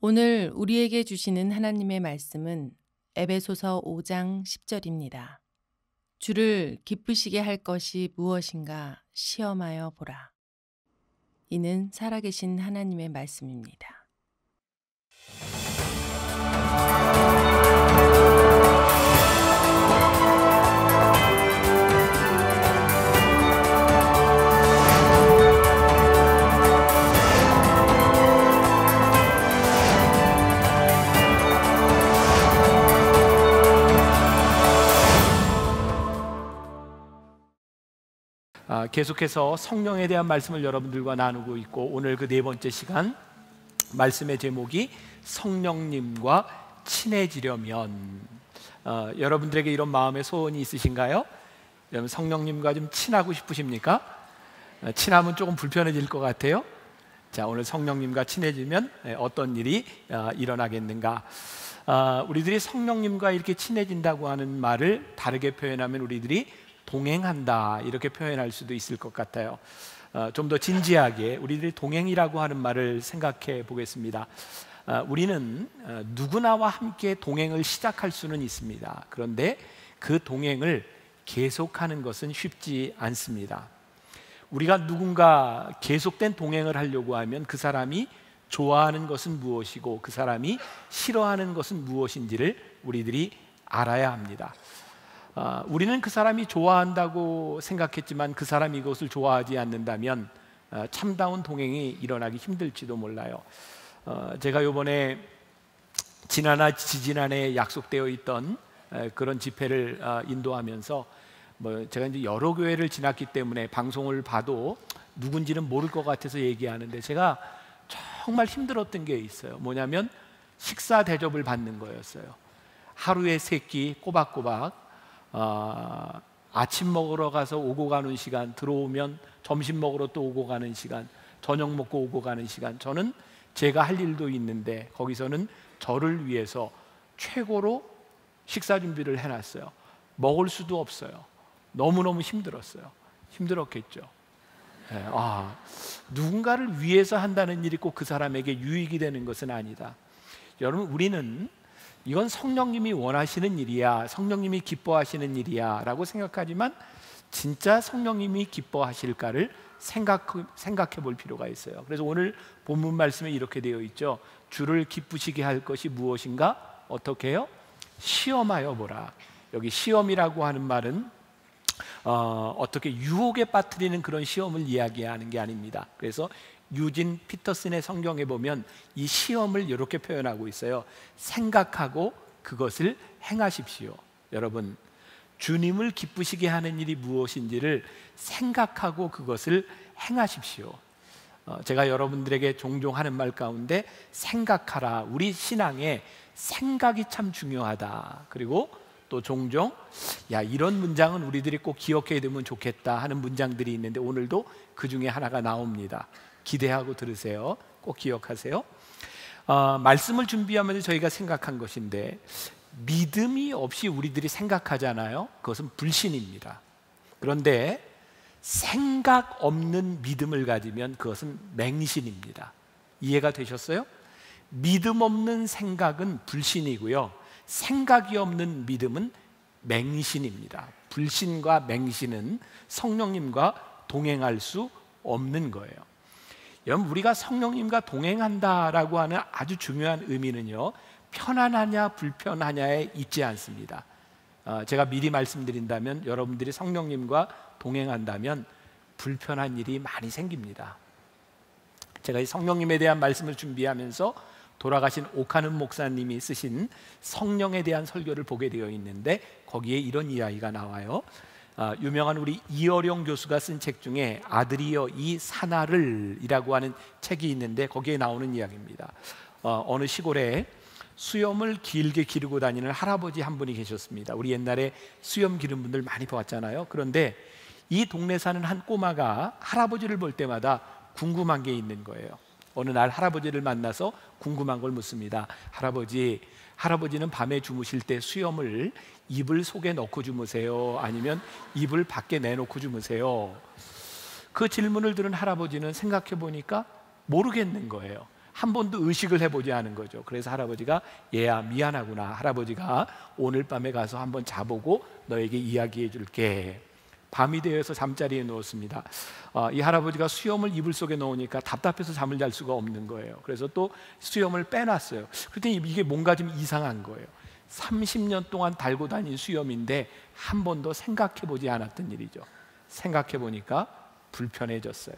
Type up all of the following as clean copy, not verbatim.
오늘 우리에게 주시는 하나님의 말씀은 에베소서 5장 10절입니다. 주를 기쁘시게 할 것이 무엇인가 시험하여 보라. 이는 살아계신 하나님의 말씀입니다. 계속해서 성령에 대한 말씀을 여러분들과 나누고 있고, 오늘 그 네 번째 시간 말씀의 제목이 성령님과 친해지려면. 여러분들에게 이런 마음의 소원이 있으신가요? 여러분, 성령님과 좀 친하고 싶으십니까? 친하면 조금 불편해질 것 같아요. 자, 오늘 성령님과 친해지면 어떤 일이 일어나겠는가? 우리들이 성령님과 이렇게 친해진다고 하는 말을 다르게 표현하면 우리들이 동행한다, 이렇게 표현할 수도 있을 것 같아요. 좀 더 진지하게 우리들이 동행이라고 하는 말을 생각해 보겠습니다. 우리는 누구나와 함께 동행을 시작할 수는 있습니다. 그런데 그 동행을 계속하는 것은 쉽지 않습니다. 우리가 누군가 계속된 동행을 하려고 하면 그 사람이 좋아하는 것은 무엇이고 그 사람이 싫어하는 것은 무엇인지를 우리들이 알아야 합니다. 우리는 그 사람이 좋아한다고 생각했지만 그 사람이 이것을 좋아하지 않는다면 참다운 동행이 일어나기 힘들지도 몰라요. 제가 이번에 지난해 지지난해 약속되어 있던 그런 집회를 인도하면서 제가 이제 여러 교회를 지났기 때문에 방송을 봐도 누군지는 모를 것 같아서 얘기하는데, 제가 정말 힘들었던 게 있어요. 뭐냐면 식사 대접을 받는 거였어요. 하루에 3끼 꼬박꼬박 아침 먹으러 가서 오고 가는 시간, 들어오면 점심 먹으러 또 오고 가는 시간, 저녁 먹고 오고 가는 시간. 저는 제가 할 일도 있는데 거기서는 저를 위해서 최고로 식사 준비를 해놨어요. 먹을 수도 없어요. 너무너무 힘들었어요. 힘들었겠죠. 누군가를 위해서 한다는 일이 꼭 그 사람에게 유익이 되는 것은 아니다. 여러분, 우리는 이건 성령님이 원하시는 일이야, 성령님이 기뻐하시는 일이야 라고 생각하지만, 진짜 성령님이 기뻐하실까를 생각해 볼 필요가 있어요. 그래서 오늘 본문 말씀에 이렇게 되어 있죠. 주를 기쁘시게 할 것이 무엇인가? 어떻게 해요? 시험하여 보라. 여기 시험이라고 하는 말은 어떻게 유혹에 빠뜨리는 그런 시험을 이야기하는 게 아닙니다. 그래서 유진 피터슨의 성경에 보면 이 시험을 이렇게 표현하고 있어요. 생각하고 그것을 행하십시오. 여러분, 주님을 기쁘시게 하는 일이 무엇인지를 생각하고 그것을 행하십시오. 제가 여러분들에게 종종 하는 말 가운데 생각하라, 우리 신앙에 생각이 참 중요하다. 그리고 또 종종 이런 문장은 우리들이 꼭 기억해야 되면 좋겠다 하는 문장들이 있는데, 오늘도 그 중에 하나가 나옵니다. 기대하고 들으세요. 꼭 기억하세요. 말씀을 준비하면서 저희가 생각한 것인데, 믿음이 없이 우리들이 생각하잖아요. 그것은 불신입니다. 그런데 생각 없는 믿음을 가지면 그것은 맹신입니다. 이해가 되셨어요? 믿음 없는 생각은 불신이고요, 생각이 없는 믿음은 맹신입니다. 불신과 맹신은 성령님과 동행할 수 없는 거예요. 여러분, 우리가 성령님과 동행한다라고 하는 아주 중요한 의미는요, 편안하냐 불편하냐에 있지 않습니다. 제가 미리 말씀드린다면, 여러분들이 성령님과 동행한다면 불편한 일이 많이 생깁니다. 제가 이 성령님에 대한 말씀을 준비하면서 돌아가신 오카는 목사님이 쓰신 성령에 대한 설교를 보게 되어 있는데, 거기에 이런 이야기가 나와요. 유명한 우리 이어령 교수가 쓴 책 중에 아들이여 이 사나를 이라고 하는 책이 있는데, 거기에 나오는 이야기입니다. 어느 시골에 수염을 길게 기르고 다니는 할아버지 한 분이 계셨습니다. 우리 옛날에 수염 기른 분들 많이 봤잖아요. 그런데 이 동네 사는 한 꼬마가 할아버지를 볼 때마다 궁금한 게 있는 거예요. 어느 날 할아버지를 만나서 궁금한 걸 묻습니다. 할아버지는 밤에 주무실 때 수염을 이불 속에 넣고 주무세요? 아니면 이불 밖에 내놓고 주무세요? 그 질문을 들은 할아버지는 생각해 보니까 모르겠는 거예요. 한 번도 의식을 해보지 않은 거죠. 그래서 할아버지가 얘야 미안하구나, 할아버지가 오늘 밤에 가서 한번 자보고 너에게 이야기해 줄게. 밤이 되어서 잠자리에 누웠습니다. 이 할아버지가 수염을 이불 속에 넣으니까 답답해서 잠을 잘 수가 없는 거예요. 그래서 또 수염을 빼놨어요. 그랬더니 이게 뭔가 좀 이상한 거예요. 30년 동안 달고 다닌 수염인데 한 번도 생각해 보지 않았던 일이죠. 생각해 보니까 불편해졌어요.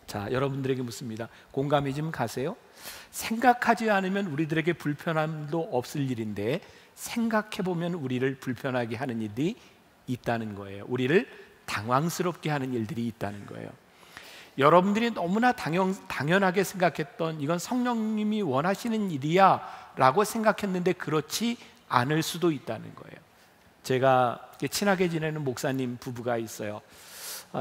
자, 여러분들에게 묻습니다. 공감이 좀 가세요? 생각하지 않으면 우리들에게 불편함도 없을 일인데 생각해 보면 우리를 불편하게 하는 일이 있다는 거예요. 우리를 당황스럽게 하는 일들이 있다는 거예요. 여러분들이 너무나 당연하게 생각했던 이건 성령님이 원하시는 일이야 라고 생각했는데 그렇지 않을 수도 있다는 거예요. 제가 친하게 지내는 목사님 부부가 있어요.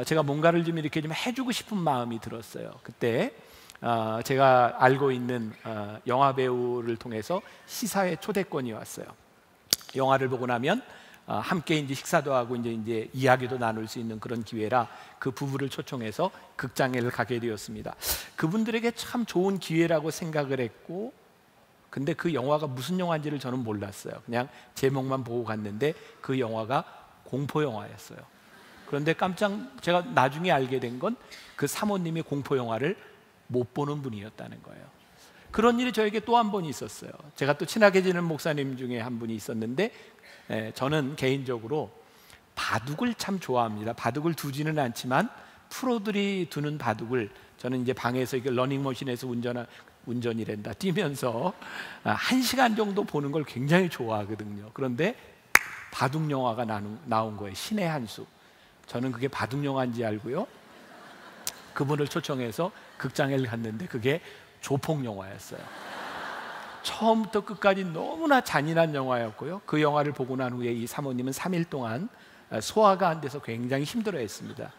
제가 뭔가를 좀 이렇게 좀 해주고 싶은 마음이 들었어요. 그때 제가 알고 있는 영화 배우를 통해서 시사회 초대권이 왔어요. 영화를 보고 나면 함께 이제 식사도 하고 이제 이야기도 나눌 수 있는 그런 기회라 그 부부를 초청해서 극장에 가게 되었습니다. 그분들에게 참 좋은 기회라고 생각을 했고, 근데 그 영화가 무슨 영화인지를 저는 몰랐어요. 그냥 제목만 보고 갔는데 그 영화가 공포 영화였어요. 그런데 제가 나중에 알게 된 건 그 사모님이 공포 영화를 못 보는 분이었다는 거예요. 그런 일이 저에게 또 한 번 있었어요. 제가 또 친하게 지내는 목사님 중에 한 분이 있었는데 저는 개인적으로 바둑을 참 좋아합니다. 바둑을 두지는 않지만 프로들이 두는 바둑을 저는 이제 방에서 이게 러닝머신에서 운전이란다 뛰면서 1시간 정도 보는 걸 굉장히 좋아하거든요. 그런데 바둑 영화가 나온 거예요. 신의 한 수. 저는 그게 바둑 영화인지 알고요, 그분을 초청해서 극장에 갔는데 그게 조폭 영화였어요. 처음부터 끝까지 너무나 잔인한 영화였고요. 그 영화를 보고 난 후에 이 사모님은 3일 동안 소화가 안 돼서 굉장히 힘들어했습니다.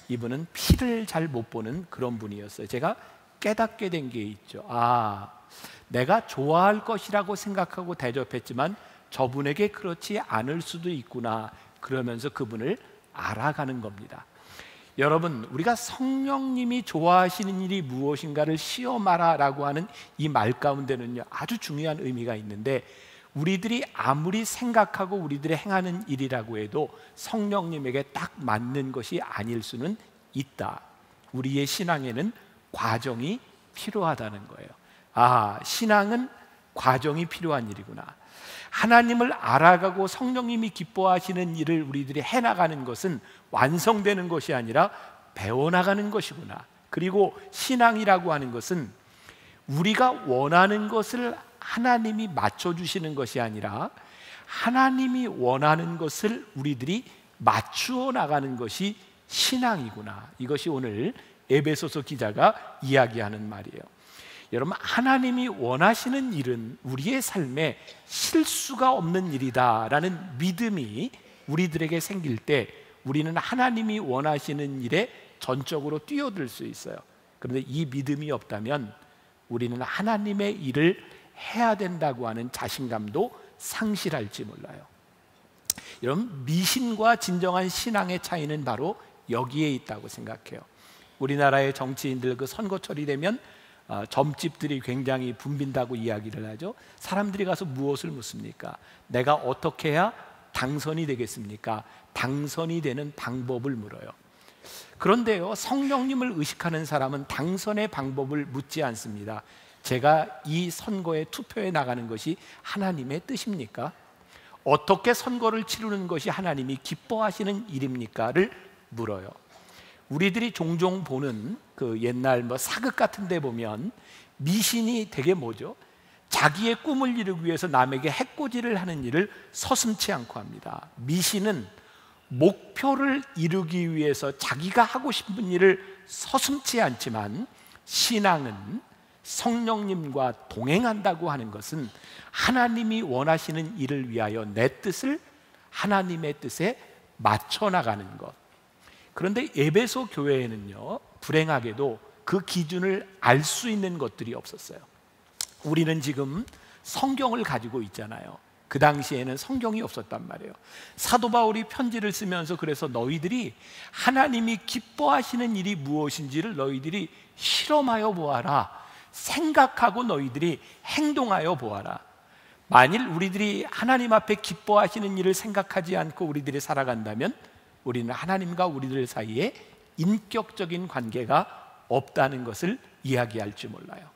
이분은 피를 잘 못 보는 그런 분이었어요. 제가 깨닫게 된 게 있죠. 내가 좋아할 것이라고 생각하고 대접했지만 저분에게 그렇지 않을 수도 있구나, 그러면서 그분을 알아가는 겁니다. 여러분, 우리가 성령님이 좋아하시는 일이 무엇인가를 시험하라 라고 하는 이 말 가운데는요 아주 중요한 의미가 있는데, 우리들이 아무리 생각하고 우리들이 행하는 일이라고 해도 성령님에게 딱 맞는 것이 아닐 수는 있다. 우리의 신앙에는 과정이 필요하다는 거예요. 신앙은 과정이 필요한 일이구나. 하나님을 알아가고 성령님이 기뻐하시는 일을 우리들이 해나가는 것은 완성되는 것이 아니라 배워나가는 것이구나. 그리고 신앙이라고 하는 것은 우리가 원하는 것을 하나님이 맞춰주시는 것이 아니라 하나님이 원하는 것을 우리들이 맞추어 나가는 것이 신앙이구나. 이것이 오늘 에베소서 기자가 이야기하는 말이에요. 여러분, 하나님이 원하시는 일은 우리의 삶에 실수가 없는 일이다라는 믿음이 우리들에게 생길 때 우리는 하나님이 원하시는 일에 전적으로 뛰어들 수 있어요. 그런데 이 믿음이 없다면 우리는 하나님의 일을 해야 된다고 하는 자신감도 상실할지 몰라요. 여러분, 미신과 진정한 신앙의 차이는 바로 여기에 있다고 생각해요. 우리나라의 정치인들 그 선거철이 되면 점집들이 굉장히 붐빈다고 이야기를 하죠. 사람들이 가서 무엇을 묻습니까? 내가 어떻게 해야 당선이 되겠습니까? 당선이 되는 방법을 물어요. 그런데요, 성령님을 의식하는 사람은 당선의 방법을 묻지 않습니다. 제가 이 선거에 투표해 나가는 것이 하나님의 뜻입니까? 어떻게 선거를 치르는 것이 하나님이 기뻐하시는 일입니까?를 물어요. 우리들이 종종 보는 그 옛날 사극 같은 데 보면 미신이 되게 뭐죠? 자기의 꿈을 이루기 위해서 남에게 해코지를 하는 일을 서슴지 않고 합니다. 미신은 목표를 이루기 위해서 자기가 하고 싶은 일을 서슴지 않지만, 신앙은 성령님과 동행한다고 하는 것은 하나님이 원하시는 일을 위하여 내 뜻을 하나님의 뜻에 맞춰 나가는 것. 그런데 에베소 교회에는요, 불행하게도 그 기준을 알 수 있는 것들이 없었어요. 우리는 지금 성경을 가지고 있잖아요. 그 당시에는 성경이 없었단 말이에요. 사도 바울이 편지를 쓰면서 그래서 너희들이 하나님이 기뻐하시는 일이 무엇인지를 너희들이 실험하여 보아라. 생각하고 너희들이 행동하여 보아라. 만일 우리들이 하나님 앞에 기뻐하시는 일을 생각하지 않고 우리들이 살아간다면 우리는 하나님과 우리들 사이에 인격적인 관계가 없다는 것을 이야기할지 몰라요.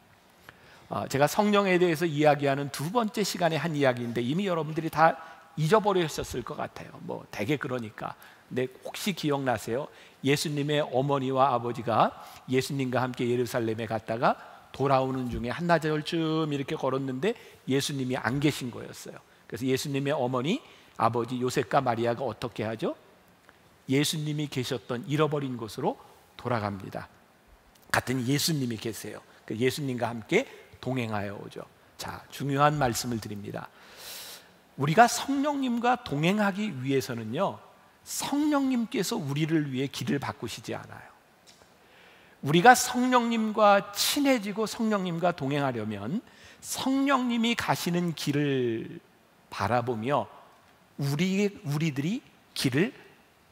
제가 성령에 대해서 이야기하는 두 번째 시간에 한 이야기인데 이미 여러분들이 다 잊어버리셨을 것 같아요. 뭐 대개 그러니까. 근데 혹시 기억나세요? 예수님의 어머니와 아버지가 예수님과 함께 예루살렘에 갔다가 돌아오는 중에 한나절쯤 이렇게 걸었는데 예수님이 안 계신 거였어요. 그래서 예수님의 어머니, 아버지 요셉과 마리아가 어떻게 하죠? 예수님이 계셨던 잃어버린 곳으로 돌아갑니다. 같은 예수님이 계세요. 예수님과 함께 동행하여 오죠. 자, 중요한 말씀을 드립니다. 우리가 성령님과 동행하기 위해서는요, 성령님께서 우리를 위해 길을 바꾸시지 않아요. 우리가 성령님과 친해지고 성령님과 동행하려면 성령님이 가시는 길을 바라보며 우리들이 길을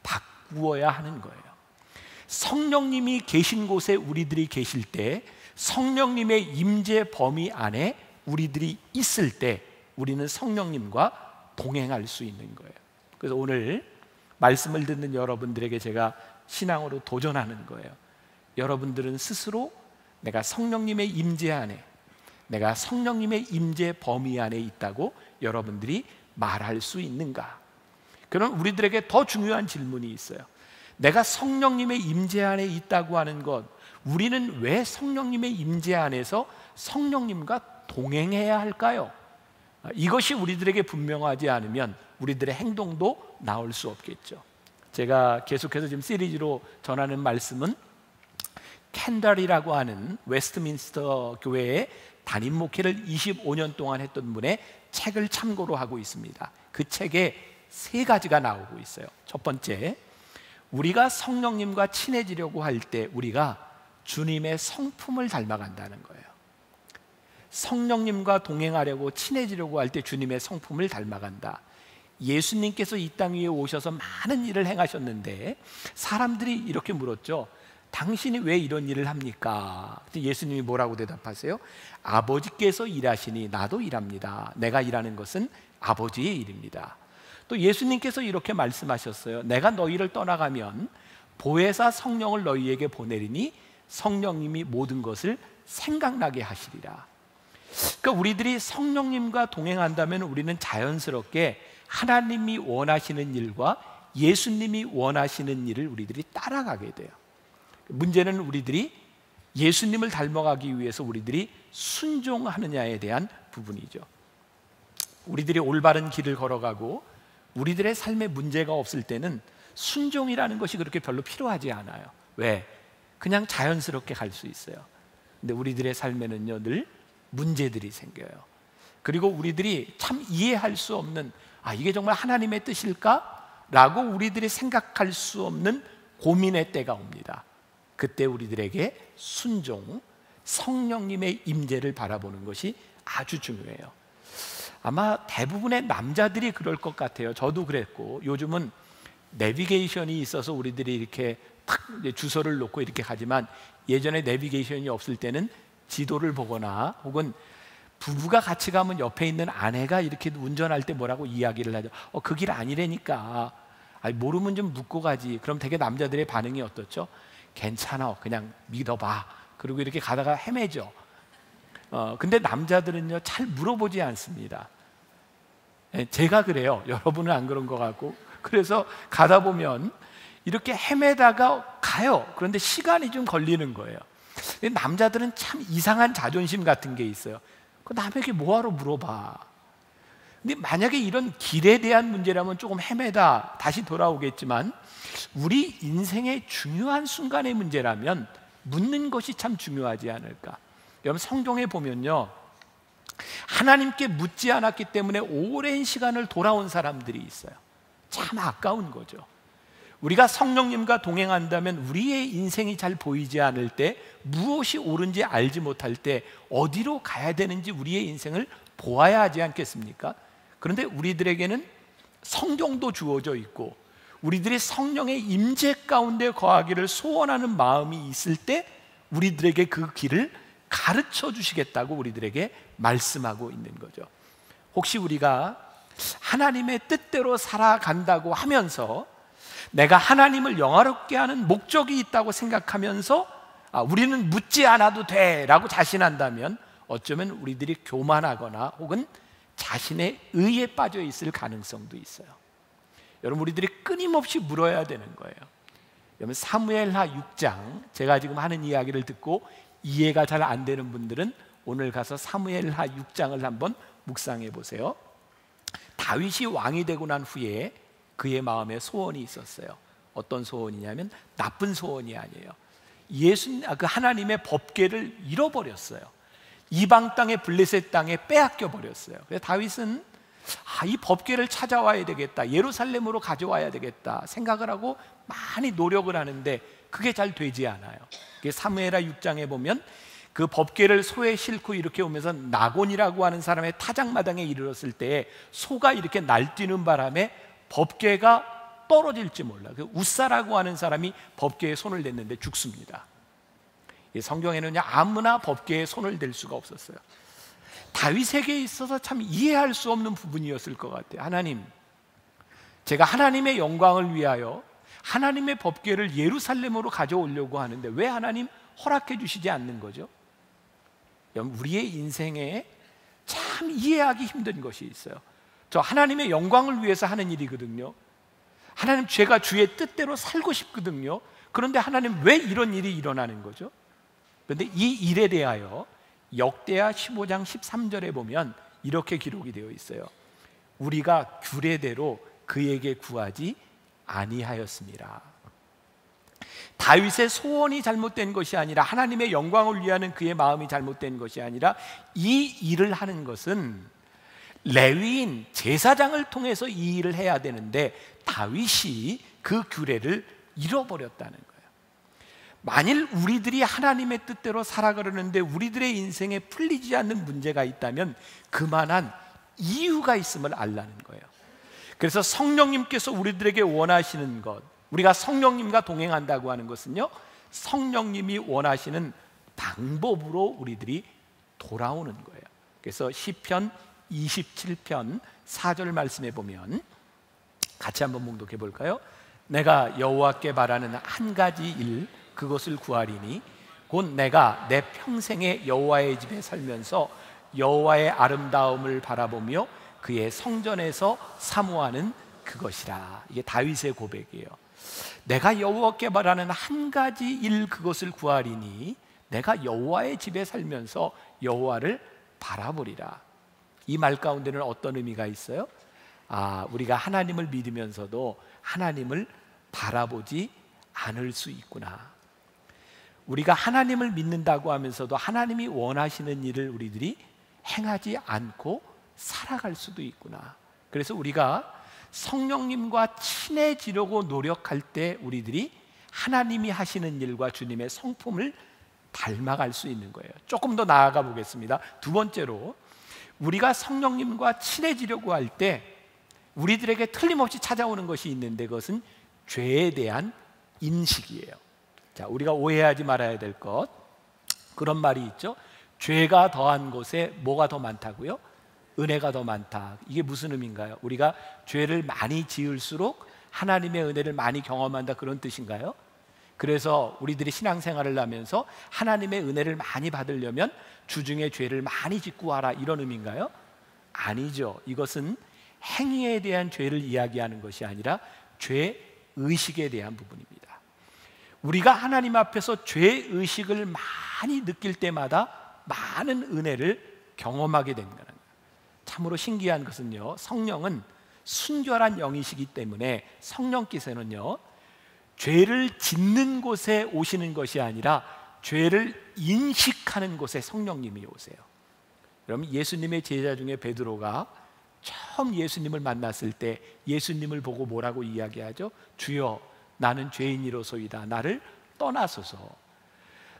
바꾸어야 하는 거예요. 성령님이 계신 곳에 우리들이 계실 때, 성령님의 임재 범위 안에 우리들이 있을 때 우리는 성령님과 동행할 수 있는 거예요. 그래서 오늘 말씀을 듣는 여러분들에게 제가 신앙으로 도전하는 거예요. 여러분들은 스스로 내가 성령님의 임재 안에, 내가 성령님의 임재 범위 안에 있다고 여러분들이 말할 수 있는가? 그럼 우리들에게 더 중요한 질문이 있어요. 내가 성령님의 임재 안에 있다고 하는 것, 우리는 왜 성령님의 임재 안에서 성령님과 동행해야 할까요? 이것이 우리들에게 분명하지 않으면 우리들의 행동도 나올 수 없겠죠. 제가 계속해서 지금 시리즈로 전하는 말씀은 캔달이라고 하는 웨스트민스터 교회의 담임 목회를 25년 동안 했던 분의 책을 참고로 하고 있습니다. 그 책에 세 가지가 나오고 있어요. 첫 번째, 우리가 성령님과 친해지려고 할 때 우리가 주님의 성품을 닮아간다는 거예요. 성령님과 동행하려고 친해지려고 할 때 주님의 성품을 닮아간다. 예수님께서 이 땅 위에 오셔서 많은 일을 행하셨는데 사람들이 이렇게 물었죠. 당신이 왜 이런 일을 합니까? 예수님이 뭐라고 대답하세요? 아버지께서 일하시니 나도 일합니다. 내가 일하는 것은 아버지의 일입니다. 또 예수님께서 이렇게 말씀하셨어요. 내가 너희를 떠나가면 보혜사 성령을 너희에게 보내리니 성령님이 모든 것을 생각나게 하시리라. 그러니까 우리들이 성령님과 동행한다면 우리는 자연스럽게 하나님이 원하시는 일과 예수님이 원하시는 일을 우리들이 따라가게 돼요. 문제는 우리들이 예수님을 닮아가기 위해서 우리들이 순종하느냐에 대한 부분이죠. 우리들이 올바른 길을 걸어가고 우리들의 삶에 문제가 없을 때는 순종이라는 것이 그렇게 별로 필요하지 않아요. 왜? 그냥 자연스럽게 갈 수 있어요. 근데 우리들의 삶에는요, 늘 문제들이 생겨요. 그리고 우리들이 참 이해할 수 없는, 이게 정말 하나님의 뜻일까? 라고 우리들이 생각할 수 없는 고민의 때가 옵니다. 그때 우리들에게 순종, 성령님의 임재를 바라보는 것이 아주 중요해요. 아마 대부분의 남자들이 그럴 것 같아요. 저도 그랬고, 요즘은 내비게이션이 있어서 우리들이 이렇게 탁 주소를 놓고 이렇게 가지만 예전에 내비게이션이 없을 때는 지도를 보거나 혹은 부부가 같이 가면 옆에 있는 아내가 이렇게 운전할 때 뭐라고 이야기를 하죠. 그 길 아니라니까. 모르면 좀 묻고 가지. 그럼 되게 남자들의 반응이 어떻죠? 괜찮아, 그냥 믿어봐. 그리고 이렇게 가다가 헤매죠. 근데 남자들은요, 잘 물어보지 않습니다. 제가 그래요. 여러분은 안 그런 것 같고. 그래서 가다 보면 이렇게 헤매다가 가요. 그런데 시간이 좀 걸리는 거예요. 남자들은 참 이상한 자존심 같은 게 있어요. 남에게 뭐하러 물어봐. 근데 만약에 이런 길에 대한 문제라면 조금 헤매다 다시 돌아오겠지만, 우리 인생의 중요한 순간의 문제라면 묻는 것이 참 중요하지 않을까. 여러분, 성경에 보면요, 하나님께 묻지 않았기 때문에 오랜 시간을 돌아온 사람들이 있어요. 참 아까운 거죠. 우리가 성령님과 동행한다면 우리의 인생이 잘 보이지 않을 때, 무엇이 옳은지 알지 못할 때 어디로 가야 되는지 우리의 인생을 보아야 하지 않겠습니까? 그런데 우리들에게는 성경도 주어져 있고 우리들이 성령의 임재 가운데 거하기를 소원하는 마음이 있을 때 우리들에게 그 길을 가르쳐 주시겠다고 우리들에게 말씀하고 있는 거죠. 혹시 우리가 하나님의 뜻대로 살아간다고 하면서 내가 하나님을 영화롭게 하는 목적이 있다고 생각하면서 우리는 묻지 않아도 돼 라고 자신한다면 어쩌면 우리들이 교만하거나 혹은 자신의 의에 빠져 있을 가능성도 있어요. 여러분, 우리들이 끊임없이 물어야 되는 거예요. 여러분, 사무엘하 6장, 제가 지금 하는 이야기를 듣고 이해가 잘 안 되는 분들은 오늘 가서 사무엘하 6장을 한번 묵상해 보세요. 다윗이 왕이 되고 난 후에 그의 마음에 소원이 있었어요. 어떤 소원이냐면 나쁜 소원이 아니에요. 그 하나님의 법궤를 잃어버렸어요. 이방 땅의 블레셋 땅에 빼앗겨 버렸어요. 그래서 다윗은 이 법궤를 찾아와야 되겠다, 예루살렘으로 가져와야 되겠다 생각을 하고 많이 노력을 하는데 그게 잘 되지 않아요. 사무엘하 6장에 보면 그 법궤를 소에 싣고 이렇게 오면서 나곤이라고 하는 사람의 타작마당에 이르렀을 때 소가 이렇게 날뛰는 바람에 법궤가 떨어질지 몰라. 그 우사라고 하는 사람이 법궤에 손을 댔는데 죽습니다. 성경에는 아무나 법궤에 손을 댈 수가 없었어요. 다윗에게 있어서 참 이해할 수 없는 부분이었을 것 같아요. 하나님, 제가 하나님의 영광을 위하여 하나님의 법궤를 예루살렘으로 가져오려고 하는데 왜 하나님 허락해 주시지 않는 거죠? 우리의 인생에 참 이해하기 힘든 것이 있어요. 저 하나님의 영광을 위해서 하는 일이거든요. 하나님, 제가 주의 뜻대로 살고 싶거든요. 그런데 하나님, 왜 이런 일이 일어나는 거죠? 그런데 이 일에 대하여 역대하 15장 13절에 보면 이렇게 기록이 되어 있어요. 우리가 규례대로 그에게 구하지 아니하였습니다. 다윗의 소원이 잘못된 것이 아니라 하나님의 영광을 위하는 그의 마음이 잘못된 것이 아니라 이 일을 하는 것은 레위인 제사장을 통해서 이 일을 해야 되는데 다윗이 그 규례를 잃어버렸다는 거예요. 만일 우리들이 하나님의 뜻대로 살아가려는데 우리들의 인생에 풀리지 않는 문제가 있다면 그만한 이유가 있음을 알라는 거예요. 그래서 성령님께서 우리들에게 원하시는 것, 우리가 성령님과 동행한다고 하는 것은요, 성령님이 원하시는 방법으로 우리들이 돌아오는 거예요. 그래서 시편 27편 4절 말씀에 보면 같이 한번 봉독해 볼까요? 내가 여호와께 바라는 한 가지 일, 그것을 구하리니 곧 내가 내 평생에 여호와의 집에 살면서 여호와의 아름다움을 바라보며 그의 성전에서 사모하는 그것이라. 이게 다윗의 고백이에요. 내가 여호와께 바라는 한 가지 일, 그것을 구하리니 내가 여호와의 집에 살면서 여호와를 바라보리라. 이 말 가운데는 어떤 의미가 있어요? 우리가 하나님을 믿으면서도 하나님을 바라보지 않을 수 있구나. 우리가 하나님을 믿는다고 하면서도 하나님이 원하시는 일을 우리들이 행하지 않고 살아갈 수도 있구나. 그래서 우리가 성령님과 친해지려고 노력할 때 우리들이 하나님이 하시는 일과 주님의 성품을 닮아갈 수 있는 거예요. 조금 더 나아가 보겠습니다. 두 번째로, 우리가 성령님과 친해지려고 할 때 우리들에게 틀림없이 찾아오는 것이 있는데 그것은 죄에 대한 인식이에요. 자, 우리가 오해하지 말아야 될 것, 그런 말이 있죠. 죄가 더한 곳에 뭐가 더 많다고요? 은혜가 더 많다. 이게 무슨 의미인가요? 우리가 죄를 많이 지을수록 하나님의 은혜를 많이 경험한다, 그런 뜻인가요? 그래서 우리들이 신앙생활을 하면서 하나님의 은혜를 많이 받으려면 주중에 죄를 많이 짓고 하라, 이런 의미인가요? 아니죠. 이것은 행위에 대한 죄를 이야기하는 것이 아니라 죄의식에 대한 부분입니다. 우리가 하나님 앞에서 죄의식을 많이 느낄 때마다 많은 은혜를 경험하게 된다는 거예요. 참으로 신기한 것은요, 성령은 순결한 영이시기 때문에 성령께서는요, 죄를 짓는 곳에 오시는 것이 아니라 죄를 인식하는 곳에 성령님이 오세요. 여러분, 예수님의 제자 중에 베드로가 처음 예수님을 만났을 때 예수님을 보고 뭐라고 이야기하죠? 주여, 나는 죄인이로소이다. 나를 떠나소서.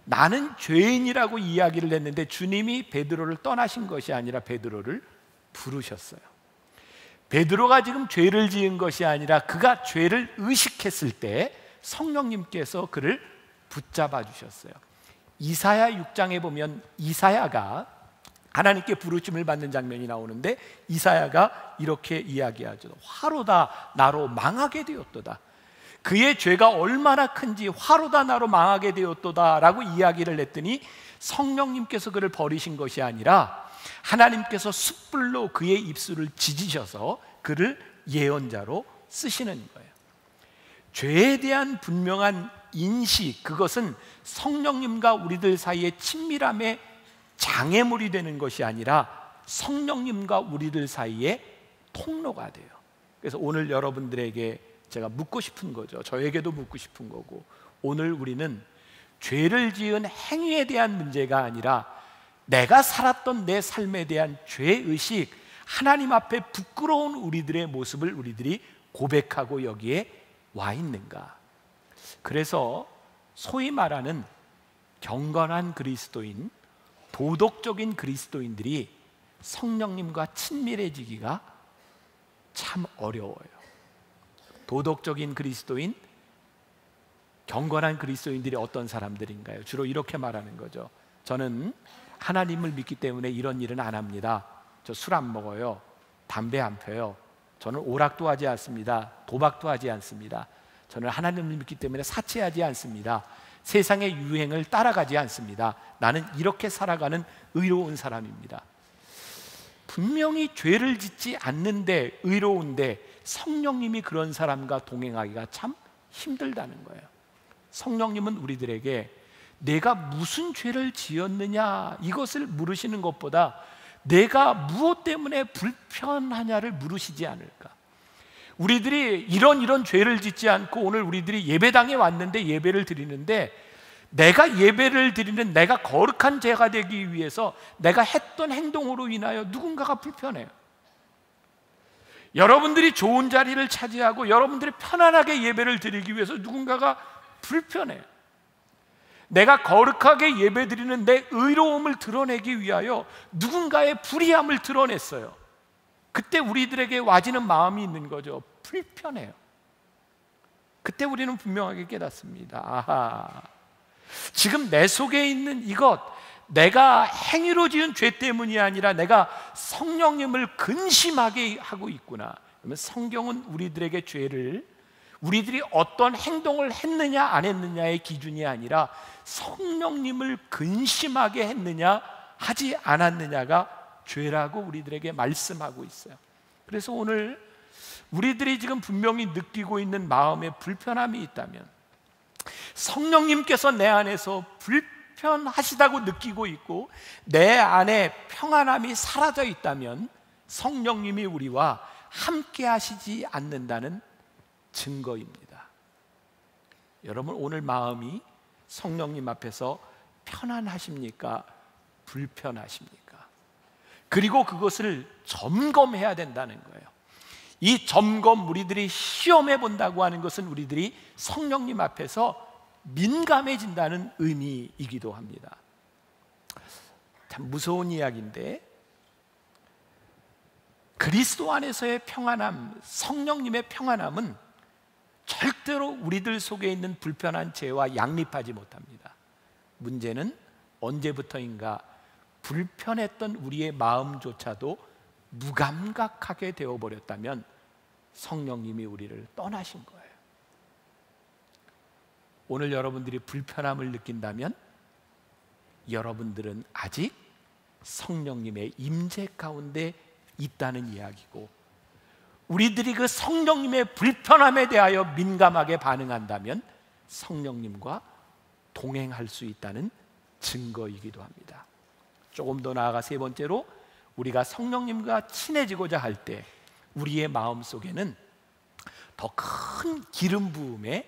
나는 죄인이라고 이야기를 했는데 주님이 베드로를 떠나신 것이 아니라 베드로를 부르셨어요. 베드로가 지금 죄를 지은 것이 아니라 그가 죄를 의식했을 때 성령님께서 그를 붙잡아 주셨어요. 이사야 6장에 보면 이사야가 하나님께 부르심을 받는 장면이 나오는데 이사야가 이렇게 이야기하죠. 화로다 나로 망하게 되었도다. 그의 죄가 얼마나 큰지 화로다 나로 망하게 되었도다 라고 이야기를 했더니 성령님께서 그를 버리신 것이 아니라 하나님께서 숯불로 그의 입술을 지지셔서 그를 예언자로 쓰시는 거예요. 죄에 대한 분명한 인식, 그것은 성령님과 우리들 사이의 친밀함의 장애물이 되는 것이 아니라 성령님과 우리들 사이의 통로가 돼요. 그래서 오늘 여러분들에게 제가 묻고 싶은 거죠. 저에게도 묻고 싶은 거고, 오늘 우리는 죄를 지은 행위에 대한 문제가 아니라 내가 살았던 내 삶에 대한 죄의식, 하나님 앞에 부끄러운 우리들의 모습을 우리들이 고백하고 여기에 와 있는가. 그래서 소위 말하는 경건한 그리스도인, 도덕적인 그리스도인들이 성령님과 친밀해지기가 참 어려워요. 도덕적인 그리스도인, 경건한 그리스도인들이 어떤 사람들인가요? 주로 이렇게 말하는 거죠. 저는 하나님을 믿기 때문에 이런 일은 안 합니다. 저 술 안 먹어요. 담배 안 펴요. 저는 오락도 하지 않습니다. 도박도 하지 않습니다. 저는 하나님을 믿기 때문에 사치하지 않습니다. 세상의 유행을 따라가지 않습니다. 나는 이렇게 살아가는 의로운 사람입니다. 분명히 죄를 짓지 않는데 의로운데 성령님이 그런 사람과 동행하기가 참 힘들다는 거예요. 성령님은 우리들에게 내가 무슨 죄를 지었느냐 이것을 물으시는 것보다 내가 무엇 때문에 불편하냐를 물으시지 않을까. 우리들이 이런 죄를 짓지 않고 오늘 우리들이 예배당에 왔는데 예배를 드리는데 내가 예배를 드리는 내가 거룩한 제가 되기 위해서 내가 했던 행동으로 인하여 누군가가 불편해요. 여러분들이 좋은 자리를 차지하고 여러분들이 편안하게 예배를 드리기 위해서 누군가가 불편해요. 내가 거룩하게 예배드리는 내 의로움을 드러내기 위하여 누군가의 불의함을 드러냈어요. 그때 우리들에게 와지는 마음이 있는 거죠. 불편해요. 그때 우리는 분명하게 깨닫습니다. 아하, 지금 내 속에 있는 이것, 내가 행위로 지은 죄 때문이 아니라 내가 성령님을 근심하게 하고 있구나. 그러면 성경은 우리들에게 죄를, 우리들이 어떤 행동을 했느냐 안 했느냐의 기준이 아니라 성령님을 근심하게 했느냐 하지 않았느냐가 죄라고 우리들에게 말씀하고 있어요. 그래서 오늘 우리들이 지금 분명히 느끼고 있는 마음에 불편함이 있다면, 성령님께서 내 안에서 불편하시다고 느끼고 있고 내 안에 평안함이 사라져 있다면 성령님이 우리와 함께 하시지 않는다는 증거입니다. 여러분, 오늘 마음이 성령님 앞에서 편안하십니까? 불편하십니까? 그리고 그것을 점검해야 된다는 거예요. 이 점검, 우리들이 시험해 본다고 하는 것은 우리들이 성령님 앞에서 민감해진다는 의미이기도 합니다. 참 무서운 이야기인데, 그리스도 안에서의 평안함, 성령님의 평안함은 절대로 우리들 속에 있는 불편한 죄와 양립하지 못합니다. 문제는 언제부터인가 불편했던 우리의 마음조차도 무감각하게 되어버렸다면 성령님이 우리를 떠나신 거예요. 오늘 여러분들이 불편함을 느낀다면 여러분들은 아직 성령님의 임재 가운데 있다는 이야기고, 우리들이 그 성령님의 불편함에 대하여 민감하게 반응한다면 성령님과 동행할 수 있다는 증거이기도 합니다. 조금 더 나아가 세 번째로, 우리가 성령님과 친해지고자 할 때 우리의 마음속에는 더 큰 기름 부음의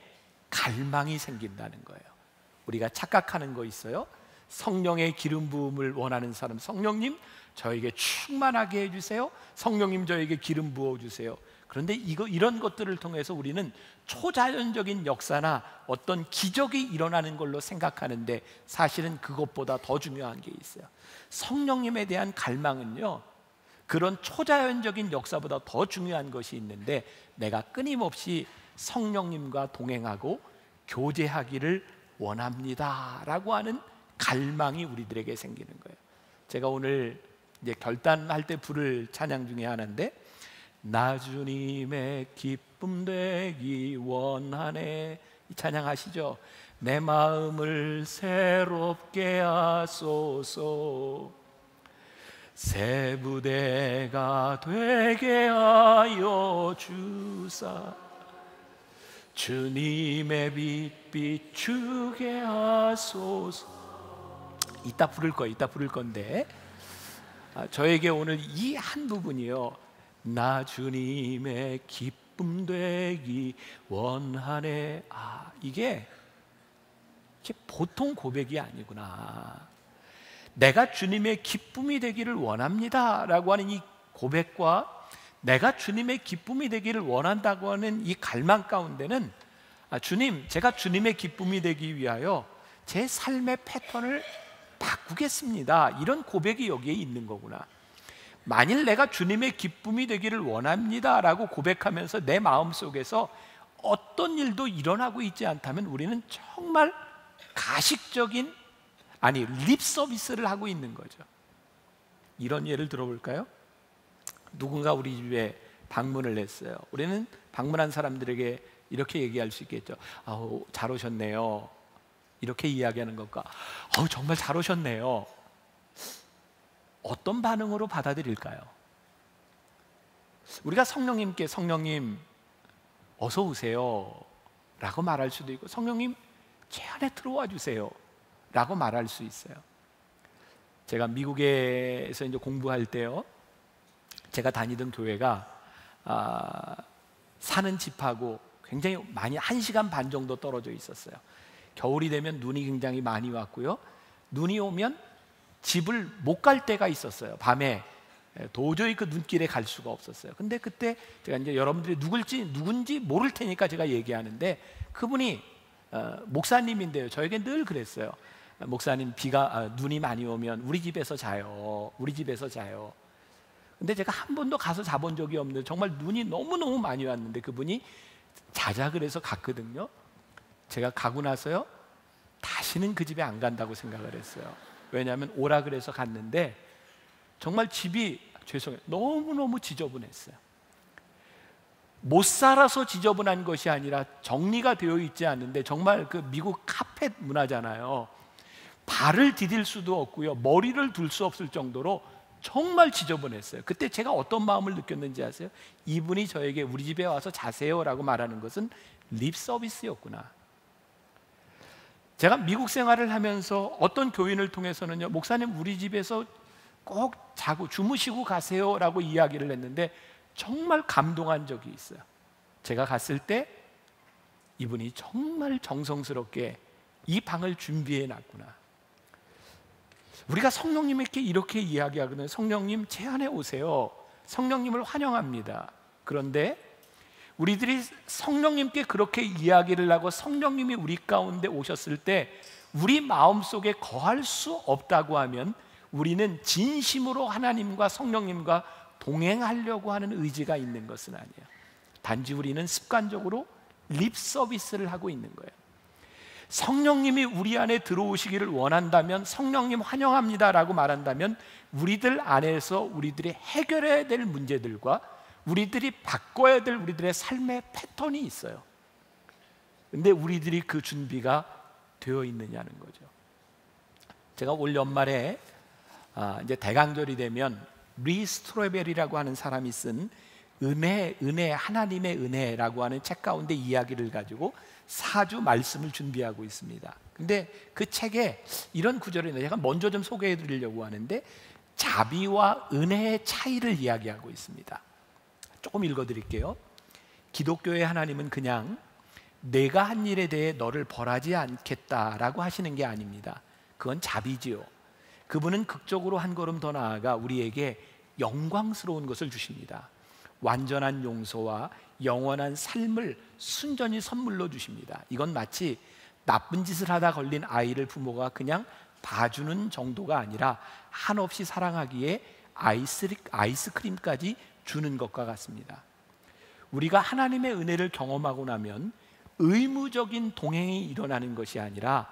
갈망이 생긴다는 거예요. 우리가 착각하는 거 있어요. 성령의 기름 부음을 원하는 사람, 성령님 저에게 충만하게 해주세요. 성령님 저에게 기름 부어주세요. 그런데 이런 것들을 통해서 우리는 초자연적인 역사나 어떤 기적이 일어나는 걸로 생각하는데 사실은 그것보다 더 중요한 게 있어요. 성령님에 대한 갈망은요, 그런 초자연적인 역사보다 더 중요한 것이 있는데, 내가 끊임없이 성령님과 동행하고 교제하기를 원합니다 라고 하는 갈망이 우리들에게 생기는 거예요. 제가 오늘 이제 결단할 때 부를 찬양 중에 하나인데, 나 주님의 기쁨 되기 원하네, 이 찬양 아시죠? 내 마음을 새롭게 하소서, 새 부대가 되게 하여 주사, 주님의 빛 비추게 하소서. 이따 부를 건데, 저에게 오늘 이 한 부분이요, 나 주님의 기쁨 되기 원하네. 이게 보통 고백이 아니구나. 내가 주님의 기쁨이 되기를 원합니다 라고 하는 이 고백과 내가 주님의 기쁨이 되기를 원한다고 하는 이 갈망 가운데는, 주님, 제가 주님의 기쁨이 되기 위하여 제 삶의 패턴을 바꾸겠습니다, 이런 고백이 여기에 있는 거구나. 만일 내가 주님의 기쁨이 되기를 원합니다 라고 고백하면서 내 마음속에서 어떤 일도 일어나고 있지 않다면 우리는 정말 가식적인, 아니 립 서비스를 하고 있는 거죠. 이런 예를 들어볼까요? 누군가 우리 집에 방문을 했어요. 우리는 방문한 사람들에게 이렇게 얘기할 수 있겠죠. 잘 오셨네요, 이렇게 이야기하는 것과 정말 잘 오셨네요, 어떤 반응으로 받아들일까요? 우리가 성령님께 성령님 어서 오세요 라고 말할 수도 있고, 성령님 제 안에 들어와 주세요 라고 말할 수 있어요. 제가 미국에서 이제 공부할 때요, 제가 다니던 교회가 사는 집하고 굉장히 많이 1시간 반 정도 떨어져 있었어요. 겨울이 되면 눈이 굉장히 많이 왔고요, 눈이 오면 집을 못 갈 때가 있었어요. 밤에 도저히 그 눈길에 갈 수가 없었어요. 근데 그때 제가 이제 여러분들이 누군지 모를 테니까 제가 얘기하는데, 그분이 목사님인데요, 저에게 늘 그랬어요. 목사님, 눈이 많이 오면 우리 집에서 자요, 우리 집에서 자요. 근데 제가 한 번도 가서 자본 적이 없는데 정말 눈이 너무너무 많이 왔는데 그분이 자자 그래서 갔거든요. 제가 가고 나서요, 다시는 그 집에 안 간다고 생각을 했어요. 왜냐하면 오라 그래서 갔는데 정말 집이, 죄송해요, 너무너무 지저분했어요. 못 살아서 지저분한 것이 아니라 정리가 되어 있지 않는데, 정말 그 미국 카펫 문화잖아요. 발을 디딜 수도 없고요, 머리를 둘 수 없을 정도로 정말 지저분했어요. 그때 제가 어떤 마음을 느꼈는지 아세요? 이분이 저에게 우리 집에 와서 자세요 라고 말하는 것은 립 서비스였구나. 제가 미국 생활을 하면서 어떤 교인을 통해서는요, 목사님 우리 집에서 꼭 자고 주무시고 가세요 라고 이야기를 했는데 정말 감동한 적이 있어요. 제가 갔을 때 이분이 정말 정성스럽게 이 방을 준비해 놨구나. 우리가 성령님께 이렇게 이야기하거든요. 성령님 제 안에 오세요, 성령님을 환영합니다. 그런데 우리들이 성령님께 그렇게 이야기를 하고 성령님이 우리 가운데 오셨을 때 우리 마음속에 거할 수 없다고 하면 우리는 진심으로 하나님과 성령님과 동행하려고 하는 의지가 있는 것은 아니에요. 단지 우리는 습관적으로 립 서비스를 하고 있는 거예요. 성령님이 우리 안에 들어오시기를 원한다면, 성령님 환영합니다라고 말한다면 우리들 안에서 우리들이 해결해야 될 문제들과 우리들이 바꿔야 될 우리들의 삶의 패턴이 있어요. 근데 우리들이 그 준비가 되어 있느냐는 거죠. 제가 올 연말에 이제 대강절이 되면 리 스트로베리라고 하는 사람이 쓴 은혜, 하나님의 은혜라고 하는 책 가운데 이야기를 가지고 4주 말씀을 준비하고 있습니다. 근데 그 책에 이런 구절이 있는데 제가 먼저 좀 소개해 드리려고 하는데, 자비와 은혜의 차이를 이야기하고 있습니다. 조금 읽어 드릴게요. 기독교의 하나님은 그냥 내가 한 일에 대해 너를 벌하지 않겠다라고 하시는 게 아닙니다. 그건 자비지요. 그분은 극적으로 한 걸음 더 나아가 우리에게 영광스러운 것을 주십니다. 완전한 용서와 영원한 삶을 순전히 선물로 주십니다. 이건 마치 나쁜 짓을 하다 걸린 아이를 부모가 그냥 봐주는 정도가 아니라 한없이 사랑하기에 아이스크림까지 주는 것과 같습니다. 우리가 하나님의 은혜를 경험하고 나면 의무적인 동행이 일어나는 것이 아니라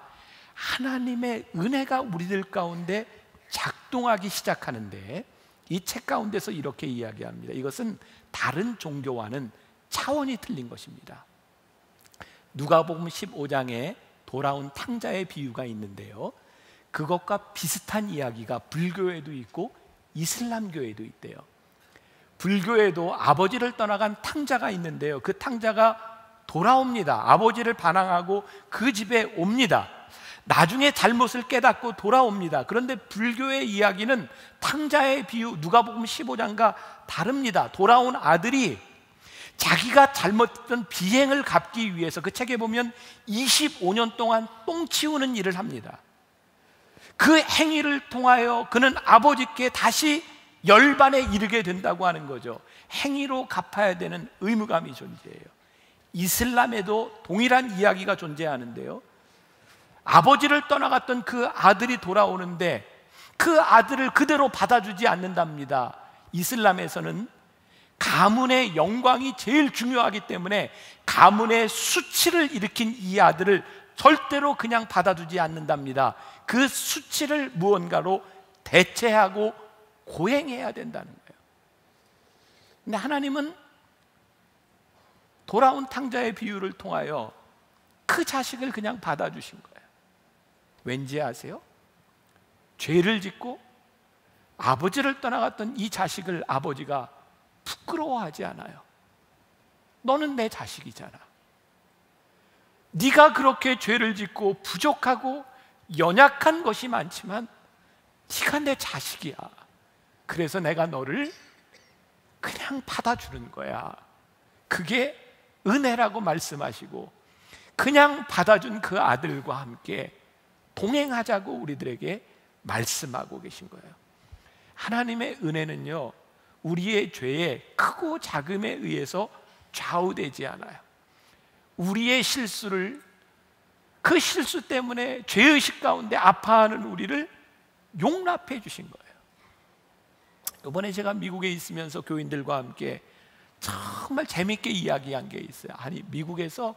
하나님의 은혜가 우리들 가운데 작동하기 시작하는데, 이 책 가운데서 이렇게 이야기합니다. 이것은 다른 종교와는 차원이 틀린 것입니다. 누가복음 15장에 돌아온 탕자의 비유가 있는데요, 그것과 비슷한 이야기가 불교에도 있고 이슬람교에도 있대요. 불교에도 아버지를 떠나간 탕자가 있는데요, 그 탕자가 돌아옵니다. 아버지를 반항하고 그 집에 옵니다. 나중에 잘못을 깨닫고 돌아옵니다. 그런데 불교의 이야기는 탕자의 비유, 누가복음 15장과 다릅니다. 돌아온 아들이 자기가 잘못했던 비행을 갚기 위해서, 그 책에 보면 25년 동안 똥 치우는 일을 합니다. 그 행위를 통하여 그는 아버지께 다시 열반에 이르게 된다고 하는 거죠. 행위로 갚아야 되는 의무감이 존재해요. 이슬람에도 동일한 이야기가 존재하는데요, 아버지를 떠나갔던 그 아들이 돌아오는데 그 아들을 그대로 받아주지 않는답니다. 이슬람에서는 가문의 영광이 제일 중요하기 때문에 가문의 수치를 일으킨 이 아들을 절대로 그냥 받아주지 않는답니다. 그 수치를 무언가로 대체하고 고행해야 된다는 거예요. 근데 하나님은 돌아온 탕자의 비유를 통하여 그 자식을 그냥 받아주신 거예요. 왠지 아세요? 죄를 짓고 아버지를 떠나갔던 이 자식을 아버지가 부끄러워하지 않아요. 너는 내 자식이잖아. 네가 그렇게 죄를 짓고 부족하고 연약한 것이 많지만 네가 내 자식이야. 그래서 내가 너를 그냥 받아주는 거야. 그게 은혜라고 말씀하시고, 그냥 받아준 그 아들과 함께 동행하자고 우리들에게 말씀하고 계신 거예요. 하나님의 은혜는요, 우리의 죄의 크고 작음에 의해서 좌우되지 않아요. 우리의 실수를, 그 실수 때문에 죄의식 가운데 아파하는 우리를 용납해 주신 거예요. 이번에 제가 미국에 있으면서 교인들과 함께 정말 재밌게 이야기한 게 있어요. 아니, 미국에서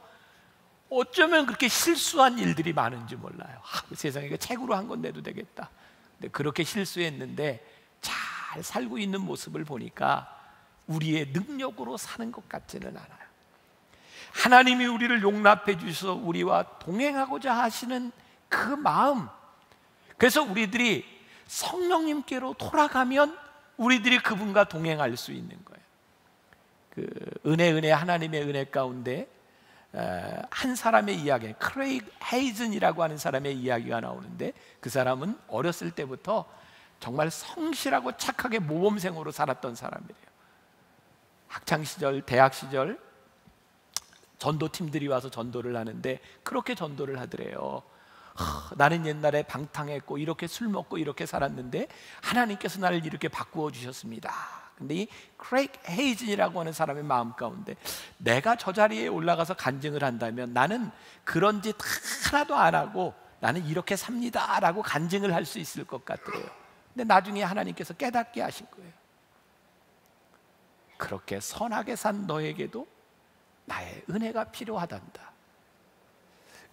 어쩌면 그렇게 실수한 일들이 많은지 몰라요. 세상에 이거 책으로 한 권 내도 되겠다. 근데 그렇게 실수했는데 잘 살고 있는 모습을 보니까 우리의 능력으로 사는 것 같지는 않아요. 하나님이 우리를 용납해 주셔서 우리와 동행하고자 하시는 그 마음, 그래서 우리들이 성령님께로 돌아가면 우리들이 그분과 동행할 수 있는 거예요. 그 은혜 하나님의 은혜 가운데 한 사람의 이야기, 크레이그 헤이즌이라고 하는 사람의 이야기가 나오는데, 그 사람은 어렸을 때부터 정말 성실하고 착하게 모범생으로 살았던 사람이래요. 학창시절, 대학시절 전도팀들이 와서 전도를 하는데 그렇게 전도를 하더래요. 나는 옛날에 방탕했고 이렇게 술 먹고 이렇게 살았는데 하나님께서 나를 이렇게 바꾸어 주셨습니다. 근데 이 크레이그 헤이즌이라고 하는 사람의 마음 가운데, 내가 저 자리에 올라가서 간증을 한다면 나는 그런 짓 하나도 안 하고 나는 이렇게 삽니다 라고 간증을 할 수 있을 것 같더래요. 근데 나중에 하나님께서 깨닫게 하신 거예요. 그렇게 선하게 산 너에게도 나의 은혜가 필요하단다.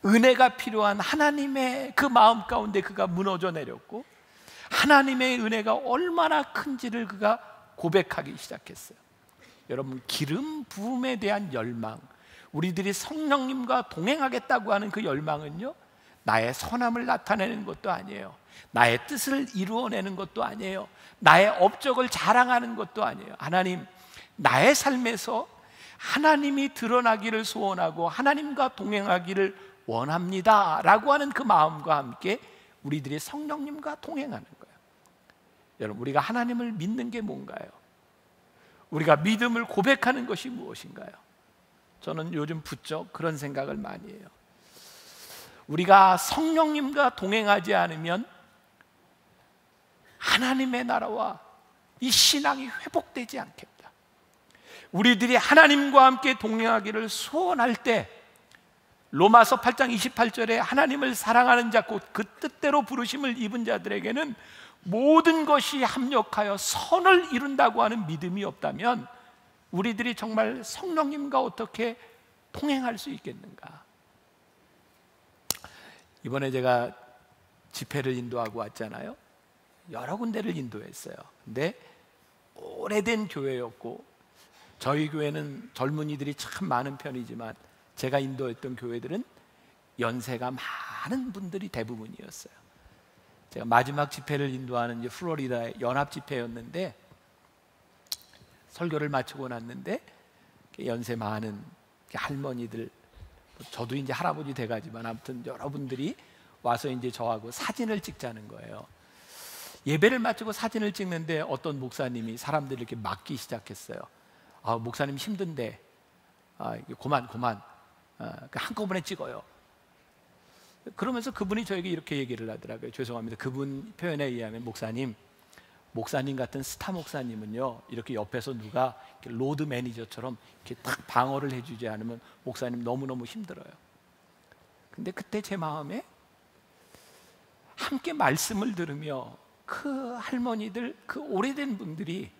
은혜가 필요한 하나님의 그 마음 가운데 그가 무너져 내렸고, 하나님의 은혜가 얼마나 큰지를 그가 고백하기 시작했어요. 여러분, 기름 부음에 대한 열망, 우리들이 성령님과 동행하겠다고 하는 그 열망은요, 나의 선함을 나타내는 것도 아니에요. 나의 뜻을 이루어내는 것도 아니에요. 나의 업적을 자랑하는 것도 아니에요. 하나님, 나의 삶에서 하나님이 드러나기를 소원하고 하나님과 동행하기를 원합니다 라고 하는 그 마음과 함께 우리들이 성령님과 동행하는 거예요. 여러분, 우리가 하나님을 믿는 게 뭔가요? 우리가 믿음을 고백하는 것이 무엇인가요? 저는 요즘 부쩍 그런 생각을 많이 해요. 우리가 성령님과 동행하지 않으면 하나님의 나라와 이 신앙이 회복되지 않겠다. 우리들이 하나님과 함께 동행하기를 소원할 때, 로마서 8장 28절에 하나님을 사랑하는 자 곧 그 뜻대로 부르심을 입은 자들에게는 모든 것이 합력하여 선을 이룬다고 하는 믿음이 없다면 우리들이 정말 성령님과 어떻게 동행할 수 있겠는가? 이번에 제가 집회를 인도하고 왔잖아요. 여러 군데를 인도했어요. 근데 오래된 교회였고, 저희 교회는 젊은이들이 참 많은 편이지만 제가 인도했던 교회들은 연세가 많은 분들이 대부분이었어요. 제가 마지막 집회를 인도하는 플로리다의 연합 집회였는데, 설교를 마치고 났는데 연세 많은 할머니들, 저도 이제 할아버지 돼가지만 아무튼 여러분들이 와서 이제 저하고 사진을 찍자는 거예요. 예배를 마치고 사진을 찍는데 어떤 목사님이 사람들을 이렇게 막기 시작했어요. 목사님 힘든데 그만 한꺼번에 찍어요. 그러면서 그분이 저에게 이렇게 얘기를 하더라고요. 죄송합니다. 그분 표현에 의하면 목사님 같은 스타 목사님은요, 이렇게 옆에서 누가 이렇게 로드 매니저처럼 이렇게 딱 방어를 해주지 않으면 목사님 너무너무 힘들어요. 근데 그때 제 마음에 함께 말씀을 들으며 그 할머니들, 그 오래된 분들이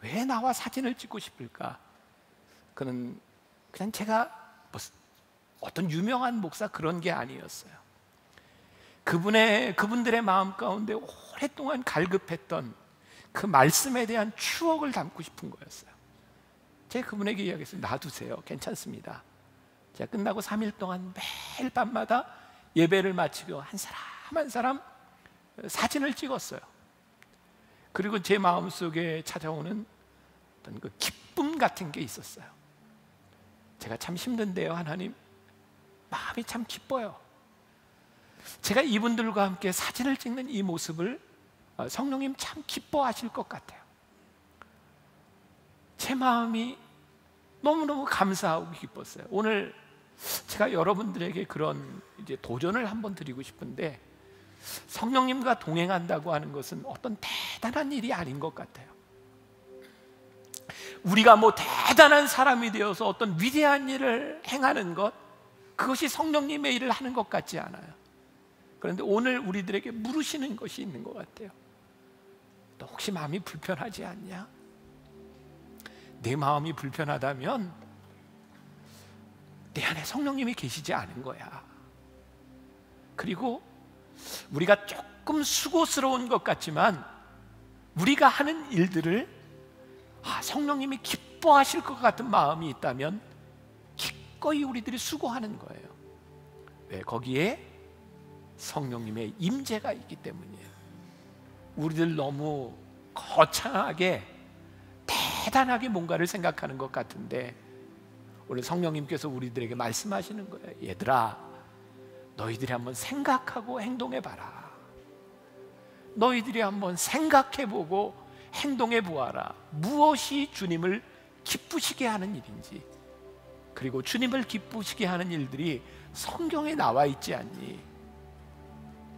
왜 나와 사진을 찍고 싶을까? 그냥 제가 어떤 유명한 목사 그런 게 아니었어요. 그분들의 마음 가운데 오랫동안 갈급했던 그 말씀에 대한 추억을 담고 싶은 거였어요. 제가 그분에게 이야기했어요. 놔두세요. 괜찮습니다. 제가 끝나고 3일 동안 매일 밤마다 예배를 마치고 한 사람 한 사람 사진을 찍었어요. 그리고 제 마음속에 찾아오는 어떤 그 기쁨 같은 게 있었어요. 제가 참 힘든데요, 하나님, 마음이 참 기뻐요. 제가 이분들과 함께 사진을 찍는 이 모습을 성령님 참 기뻐하실 것 같아요. 제 마음이 너무너무 감사하고 기뻤어요. 오늘 제가 여러분들에게 그런 이제 도전을 한번 드리고 싶은데, 성령님과 동행한다고 하는 것은 어떤 대단한 일이 아닌 것 같아요. 우리가 뭐 대단한 사람이 되어서 어떤 위대한 일을 행하는 것, 그것이 성령님의 일을 하는 것 같지 않아요. 그런데 오늘 우리들에게 물으시는 것이 있는 것 같아요. 너 혹시 마음이 불편하지 않냐? 내 마음이 불편하다면 내 안에 성령님이 계시지 않은 거야. 그리고 우리가 조금 수고스러운 것 같지만 우리가 하는 일들을 성령님이 기뻐하실 것 같은 마음이 있다면 기꺼이 우리들이 수고하는 거예요. 왜? 거기에 성령님의 임재가 있기 때문이에요. 우리들 너무 거창하게 대단하게 뭔가를 생각하는 것 같은데, 오늘 성령님께서 우리들에게 말씀하시는 거예요. 얘들아, 너희들이 한번 생각하고 행동해봐라. 너희들이 한번 생각해보고 행동해보아라. 무엇이 주님을 기쁘시게 하는 일인지, 그리고 주님을 기쁘시게 하는 일들이 성경에 나와 있지 않니?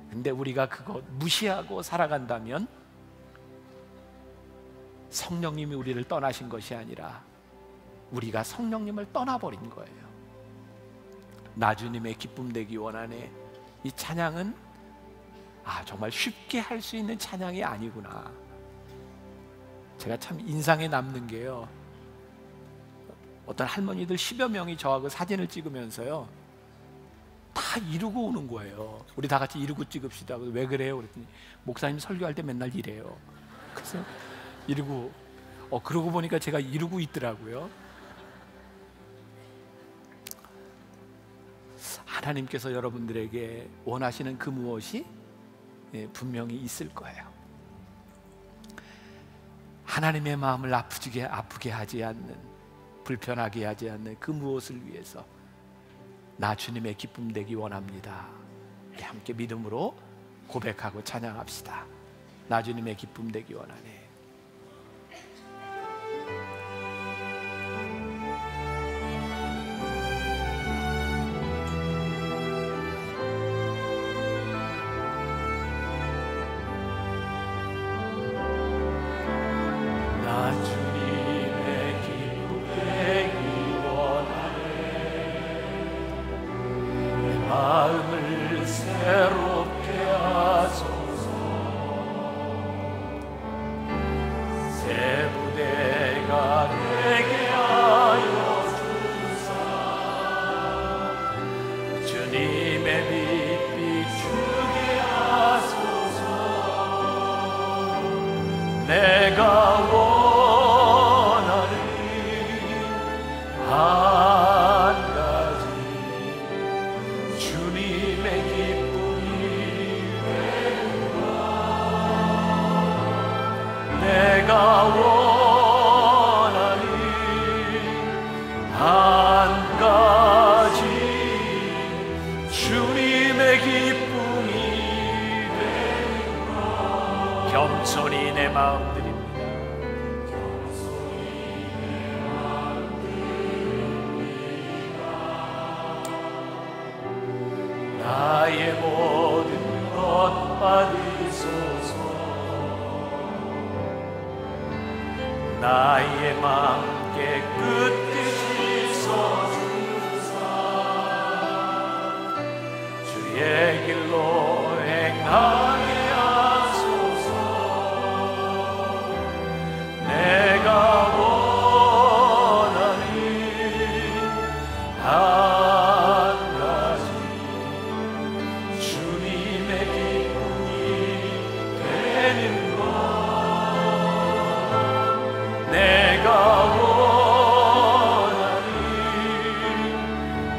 근데 우리가 그것 무시하고 살아간다면 성령님이 우리를 떠나신 것이 아니라 우리가 성령님을 떠나버린 거예요. 나 주님의 기쁨 되기 원하네. 이 찬양은 정말 쉽게 할 수 있는 찬양이 아니구나. 제가 참 인상에 남는 게요, 어떤 할머니들 10여 명이 저하고 사진을 찍으면서요, 다 이루고 오는 거예요. 우리 다 같이 이루고 찍읍시다. 왜 그래요? 그랬더니 목사님 설교할 때 맨날 이래요. 그래서 이루고, 그러고 보니까 제가 이루고 있더라고요. 하나님께서 여러분들에게 원하시는 그 무엇이 분명히 있을 거예요. 하나님의 마음을 아프게 하지 않는, 불편하게 하지 않는 그 무엇을 위해서 나 주님의 기쁨 되기 원합니다. 우리 함께 믿음으로 고백하고 찬양합시다. 나 주님의 기쁨 되기 원하네. 마음을 새롭게 하소서. 원하는 한 가지 주님의 기쁨이 되는 것. 겸손히 내 마음 드립니다. 나의 모든 것 받으소서. 나의 맘 깨끗이 씻어주사 주의 길로 행하게 하소서. 내가 원하는 한 가지 주님의 기쁨이 되는 것. 내가 원하는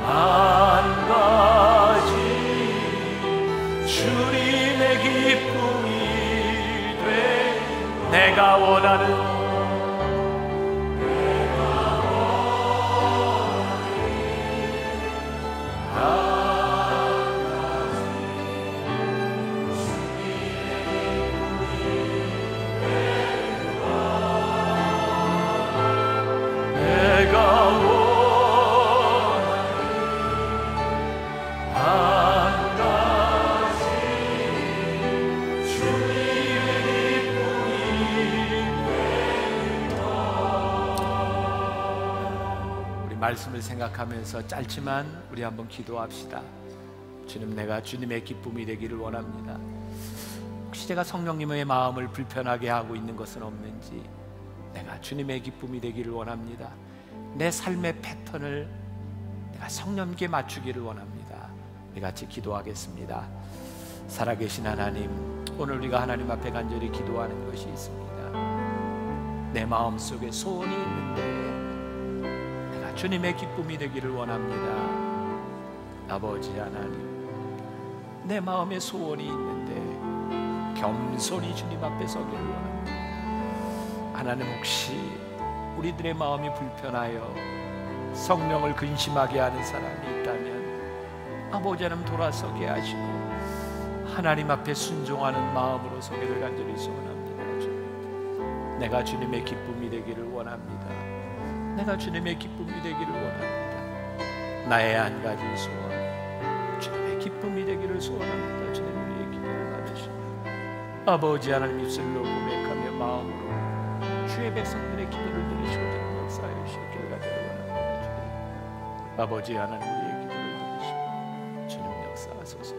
한 가지 주님의 기쁨이 돼. 내가 원하는 말씀을 생각하면서 짧지만 우리 한번 기도합시다. 주님, 내가 주님의 기쁨이 되기를 원합니다. 혹시 제가 성령님의 마음을 불편하게 하고 있는 것은 없는지, 내가 주님의 기쁨이 되기를 원합니다. 내 삶의 패턴을 내가 성령님께 맞추기를 원합니다. 우리 같이 기도하겠습니다. 살아계신 하나님, 오늘 우리가 하나님 앞에 간절히 기도하는 것이 있습니다. 내 마음속에 소원이 있는데 주님의 기쁨이 되기를 원합니다. 아버지 하나님, 내 마음에 소원이 있는데 겸손히 주님 앞에 서기를 원합니다. 하나님, 혹시 우리들의 마음이 불편하여 성령을 근심하게 하는 사람이 있다면 아버지 하나님 돌아서게 하시고 하나님 앞에 순종하는 마음으로 서기를 간절히 소원합니다. 주님, 내가 주님의 기쁨이 되기를 원합니다. 내가 주님의 기쁨이 되기를 원합니다. 나의 한 가지 소원, 주님의 기쁨이 되기를 소원합니다. 주님, 우리의 기도를 받으십니다. 아버지 하나님, 입술로 고백하며 마음으로 주의 백성들의 기도를 들으시고 주님 역사하여 주시기를 간절히 원합니다. 주님, 아버지 하나님, 우리의 기도를 들으시고 주님 역사하소서.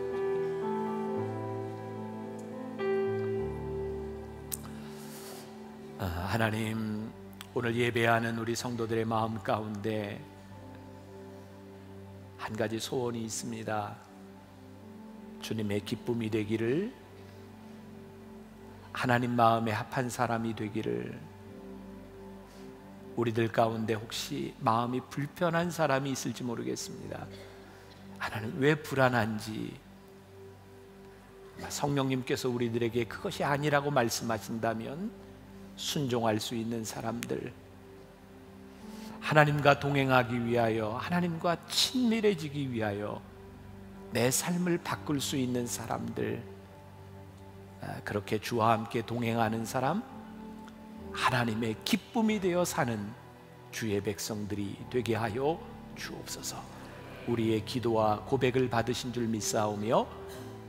하나님, 오늘 예배하는 우리 성도들의 마음 가운데 한 가지 소원이 있습니다. 주님의 기쁨이 되기를, 하나님 마음에 합한 사람이 되기를. 우리들 가운데 혹시 마음이 불편한 사람이 있을지 모르겠습니다. 하나님, 왜 불안한지, 성령님께서 우리들에게 그것이 아니라고 말씀하신다면 순종할 수 있는 사람들, 하나님과 동행하기 위하여, 하나님과 친밀해지기 위하여 내 삶을 바꿀 수 있는 사람들, 그렇게 주와 함께 동행하는 사람, 하나님의 기쁨이 되어 사는 주의 백성들이 되게 하여 주옵소서. 우리의 기도와 고백을 받으신 줄 믿사오며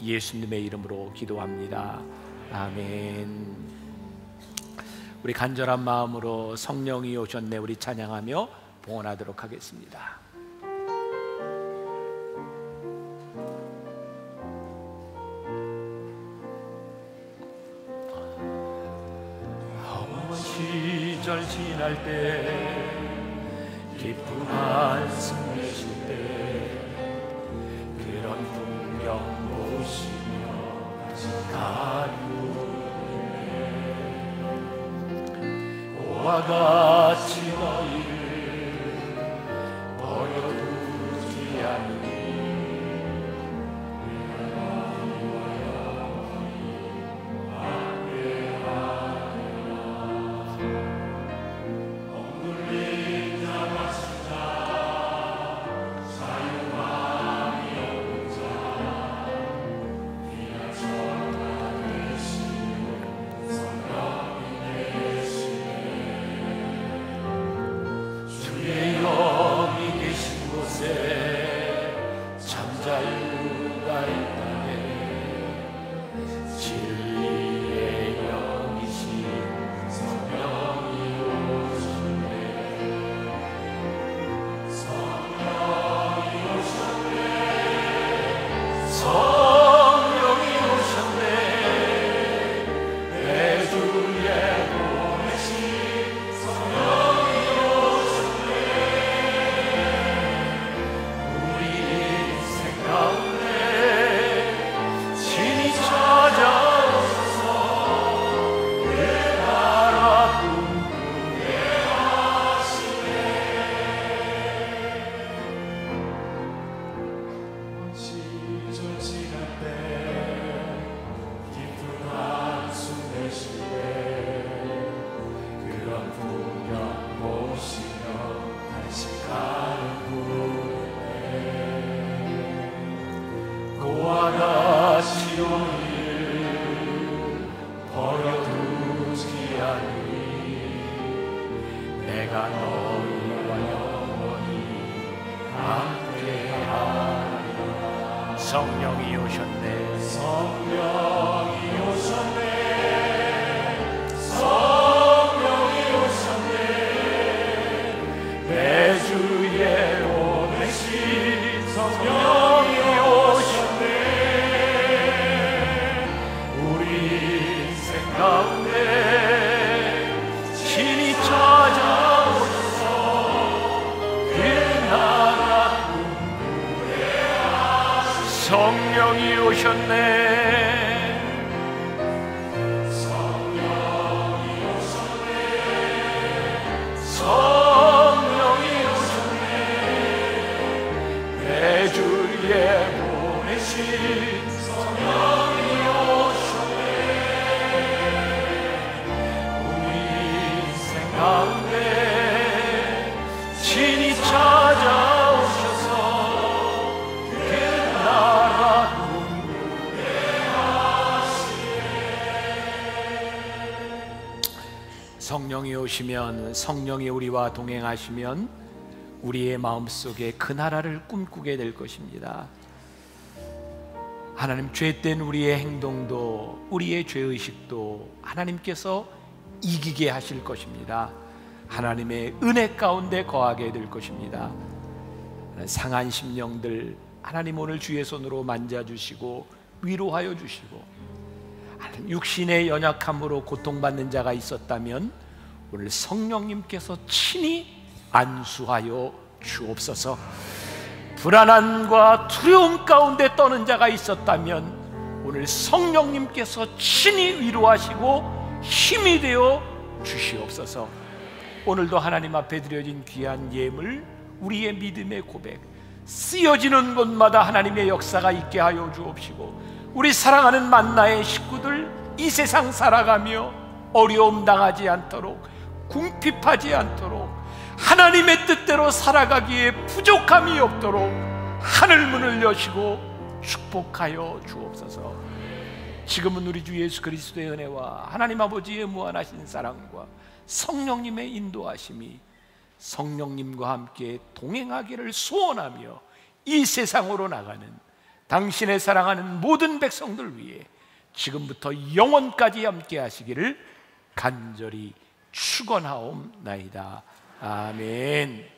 예수님의 이름으로 기도합니다. 아멘. 우리 간절한 마음으로 성령이 오셨네 우리 찬양하며 봉헌하도록 하겠습니다. 험한 시절 지날 때, 기쁜 한숨 내쉴 때, 그런 풍경 보시며 가요. 와 같이 너희를 버려두지 않으니 내가 너희와 영원히 함께하리라. 성령이 오셨네. 성령이 오셨네. 성령이 오셨네. 내 주의 오내신 성령이 오셨네. 우리 인생 가운데 신이 찾아오셔서 그 나라 꿈꾸게 하시네. 성령이 오셨네. 성령이 오셨네. 성령이 오셨네. 내 주에 보내신 성령이 오셨네. 우리 인생 가운데 신이 찾아오셔서 그 나라 꿈꾸게 하시네. 성령이 오시면, 성령이 우리와 동행하시면 우리의 마음속에 그 나라를 꿈꾸게 될 것입니다. 하나님, 죄된 우리의 행동도, 우리의 죄의식도 하나님께서 이기게 하실 것입니다. 하나님의 은혜 가운데 거하게 될 것입니다. 상한 심령들 하나님 오늘 주의 손으로 만져주시고 위로하여 주시고, 육신의 연약함으로 고통받는 자가 있었다면 오늘 성령님께서 친히 안수하여 주옵소서. 불안함과 두려움 가운데 떠는 자가 있었다면 오늘 성령님께서 친히 위로하시고 힘이 되어 주시옵소서. 오늘도 하나님 앞에 드려진 귀한 예물, 우리의 믿음의 고백, 쓰여지는 곳마다 하나님의 역사가 있게 하여 주옵시고, 우리 사랑하는 만나의 식구들 이 세상 살아가며 어려움 당하지 않도록, 궁핍하지 않도록, 하나님의 뜻대로 살아가기에 부족함이 없도록 하늘 문을 여시고 축복하여 주옵소서. 지금은 우리 주 예수 그리스도의 은혜와 하나님 아버지의 무한하신 사랑과 성령님의 인도하심이 성령님과 함께 동행하기를 소원하며 이 세상으로 나가는 당신의 사랑하는 모든 백성들 위해 지금부터 영원까지 함께 하시기를 간절히 축원하옵나이다. 아멘.